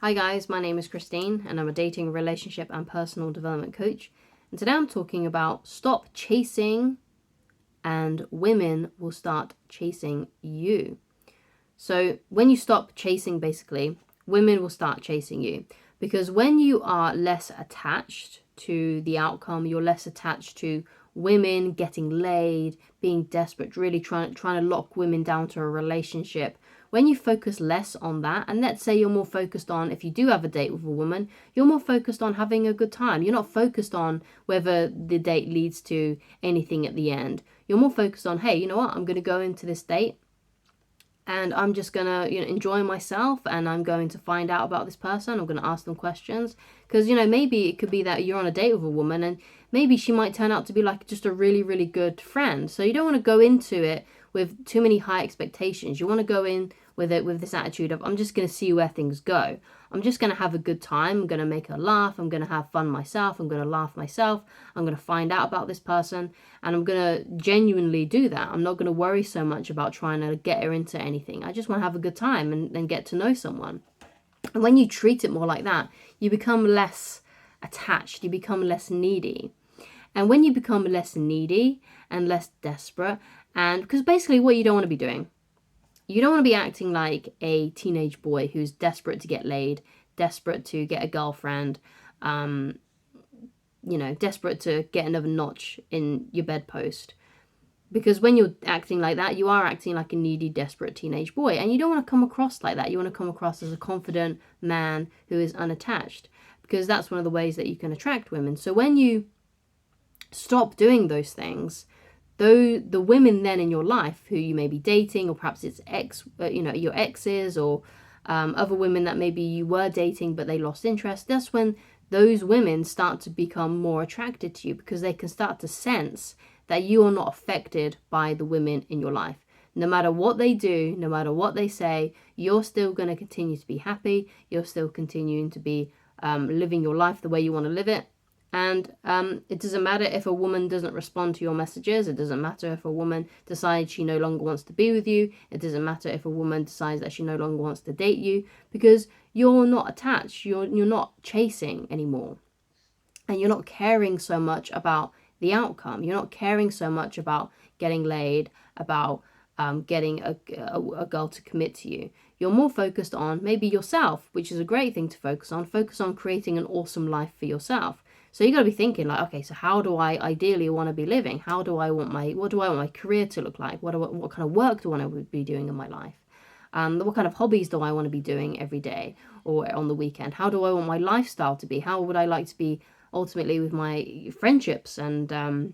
Hi guys, my name is Christine and I'm a dating, relationship and personal development coach. And today I'm talking about stop chasing and women will start chasing you. So when you stop chasing, basically, women will start chasing you. Because when you are less attached to the outcome, you're less attached to women getting laid, being desperate, really trying to lock women down to a relationship. When you focus less on that, and let's say you're more focused on, if you do have a date with a woman, you're more focused on having a good time. You're not focused on whether the date leads to anything at the end. You're more focused on, hey, you know what? I'm going to go into this date and I'm just going to enjoy myself, and I'm going to find out about this person. I'm going to ask them questions because, maybe it could be that you're on a date with a woman and maybe she might turn out to be like just a really, really good friend. So you don't want to go into it with too many high expectations. You want to go in with it with this attitude of, I'm just going to see where things go. I'm just going to have a good time. I'm going to make her laugh. I'm going to have fun myself. I'm going to laugh myself. I'm going to find out about this person, and I'm going to genuinely do that. I'm not going to worry so much about trying to get her into anything. I just want to have a good time and get to know someone. And when you treat it more like that, you become less attached. You become less needy. And when you become less needy and less desperate, and because basically what you don't want to be doing, you don't want to be acting like a teenage boy who's desperate to get laid, desperate to get a girlfriend, desperate to get another notch in your bedpost. Because when you're acting like that, you are acting like a needy, desperate teenage boy. And you don't want to come across like that. You want to come across as a confident man who is unattached. Because that's one of the ways that you can attract women. So when you stop doing those things, though the women then in your life who you may be dating, or perhaps it's your exes, or other women that maybe you were dating but they lost interest, that's when those women start to become more attracted to you, because they can start to sense that you are not affected by the women in your life. No matter what they do, no matter what they say, you're still going to continue to be happy. You're still continuing to be living your life the way you want to live it. And it doesn't matter if a woman doesn't respond to your messages. It doesn't matter if a woman decides she no longer wants to be with you. It doesn't matter if a woman decides that she no longer wants to date you, because you're not attached. You're not chasing anymore. And you're not caring so much about the outcome. You're not caring so much about getting laid, about getting a girl to commit to you. You're more focused on maybe yourself, which is a great thing to focus on. Focus on creating an awesome life for yourself. So you got to be thinking like, okay, so how do I ideally want to be living? What do I want my career to look like? What kind of work do I want to be doing in my life? What kind of hobbies do I want to be doing every day or on the weekend? How do I want my lifestyle to be? How would I like to be ultimately with my friendships and the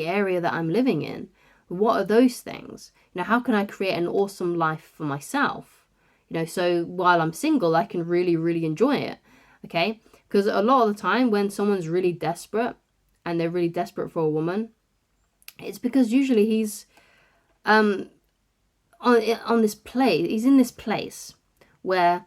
area that I'm living in? What are those things? How can I create an awesome life for myself? So while I'm single, I can really, really enjoy it. Okay? Because a lot of the time when someone's really desperate and they're really desperate for a woman, it's because usually he's on this place. He's in this place where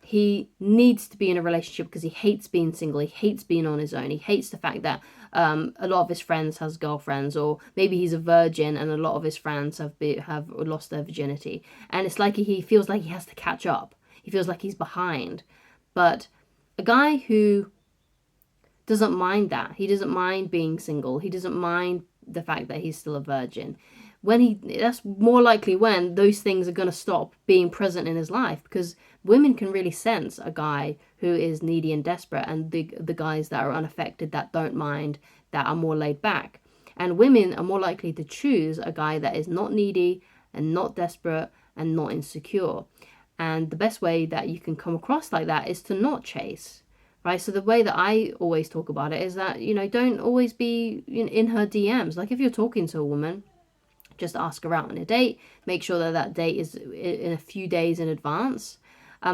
he needs to be in a relationship because he hates being single. He hates being on his own. He hates the fact that a lot of his friends has girlfriends, or maybe he's a virgin and a lot of his friends have lost their virginity. And it's like he feels like he has to catch up. He feels like he's behind. But a guy who doesn't mind that, he doesn't mind being single, he doesn't mind the fact that he's still a virgin, that's more likely when those things are going to stop being present in his life, because women can really sense a guy who is needy and desperate, and the guys that are unaffected, that don't mind, that are more laid back. And women are more likely to choose a guy that is not needy and not desperate and not insecure. And the best way that you can come across like that is to not chase, right? So the way that I always talk about it is that, don't always be in her DMs. Like if you're talking to a woman, just ask her out on a date. Make sure that date is in a few days in advance,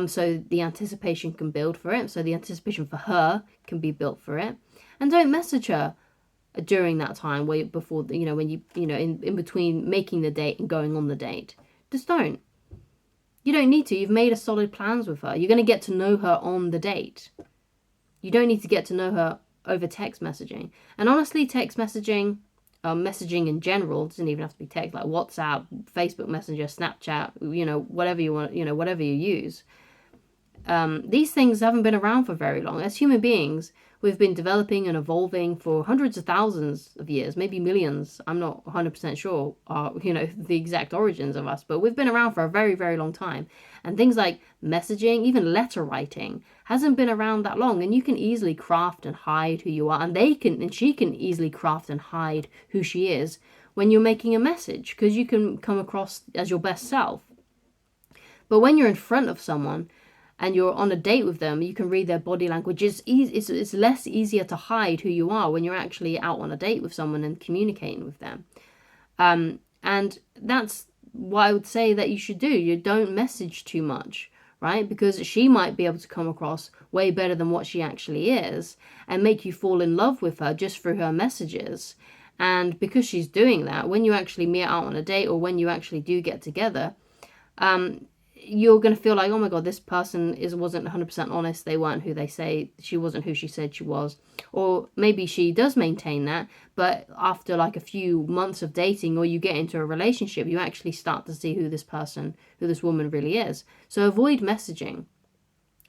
so the anticipation can build for it. So the anticipation for her can be built for it. And don't message her during that time when you in between making the date and going on the date. Just don't. You don't need to. You've made a solid plans with her. You're going to get to know her on the date. You don't need to get to know her over text messaging. And honestly, text messaging, messaging in general, doesn't even have to be text, like WhatsApp, Facebook Messenger, Snapchat, whatever you want, whatever you use. these things haven't been around for very long. As human beings, we've been developing and evolving for hundreds of thousands of years, maybe millions. I'm not 100% sure, the exact origins of us, but we've been around for a very, very long time. And things like messaging, even letter writing, hasn't been around that long. And you can easily craft and hide who you are, and she can easily craft and hide who she is when you're making a message, because you can come across as your best self. But when you're in front of someone and you're on a date with them, you can read their body language. It's less easier to hide who you are when you're actually out on a date with someone and communicating with them. And that's what I would say that you should do. You don't message too much, right? Because she might be able to come across way better than what she actually is and make you fall in love with her just through her messages. And because she's doing that, when you actually meet out on a date or when you actually do get together, you're going to feel like, oh my God, this person wasn't 100% honest. They weren't who they say. She wasn't who she said she was. Or maybe she does maintain that, but after like a few months of dating or you get into a relationship, you actually start to see who this woman really is. So avoid messaging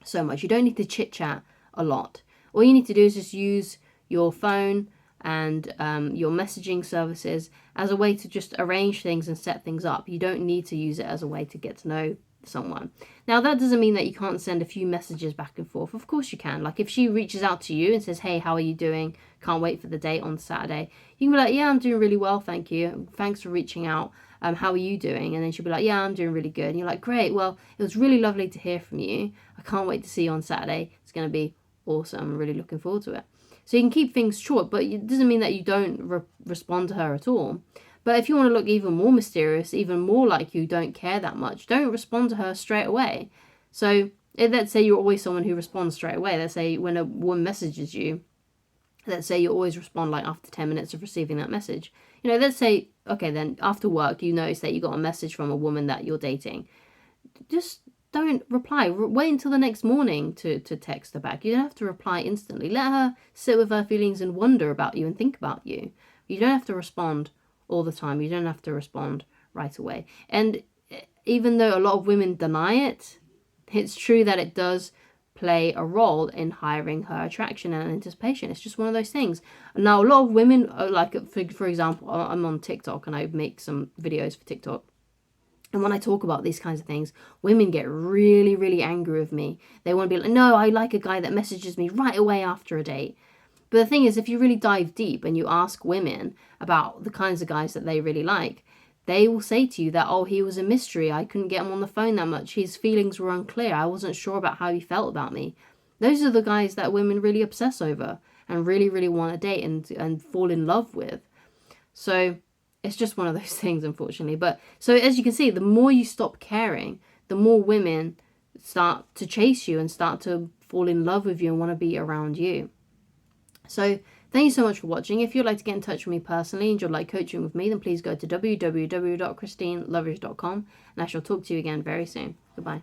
so much. You don't need to chit chat a lot. All you need to do is just use your phone and your messaging services as a way to just arrange things and set things up. You don't need to use it as a way to get to know someone. Now, that doesn't mean that you can't send a few messages back and forth. Of course you can. Like if she reaches out to you and says, hey, how are you doing? Can't wait for the date on Saturday. You can be like, yeah, I'm doing really well, thank you. Thanks for reaching out. How are you doing? And then she'll be like, yeah, I'm doing really good. And you're like, great. Well, it was really lovely to hear from you. I can't wait to see you on Saturday. It's going to be awesome. I'm really looking forward to it. So you can keep things short, but it doesn't mean that you don't respond to her at all. But if you want to look even more mysterious, even more like you don't care that much, don't respond to her straight away. So let's say you're always someone who responds straight away. Let's say when a woman messages you, let's say you always respond like after 10 minutes of receiving that message. Let's say, okay, then after work, you notice that you got a message from a woman that you're dating. Just don't reply. Wait until the next morning to text her back. You don't have to reply instantly. Let her sit with her feelings and wonder about you and think about you. You don't have to respond all the time. You don't have to respond right away. And even though a lot of women deny it, it's true that it does play a role in hiring her attraction and anticipation. It's just one of those things. Now, a lot of women, like for example, I'm on TikTok and I make some videos for TikTok. And when I talk about these kinds of things, women get really, really angry with me. They want to be like, no, I like a guy that messages me right away after a date. But the thing is, if you really dive deep and you ask women about the kinds of guys that they really like, they will say to you that, oh, he was a mystery. I couldn't get him on the phone that much. His feelings were unclear. I wasn't sure about how he felt about me. Those are the guys that women really obsess over and really, really want to date and fall in love with. So it's just one of those things, unfortunately. But so as you can see, the more you stop caring, the more women start to chase you and start to fall in love with you and want to be around you. So thank you so much for watching. If you'd like to get in touch with me personally and you'd like coaching with me, then please go to www.christinelovers.com and I shall talk to you again very soon. Goodbye.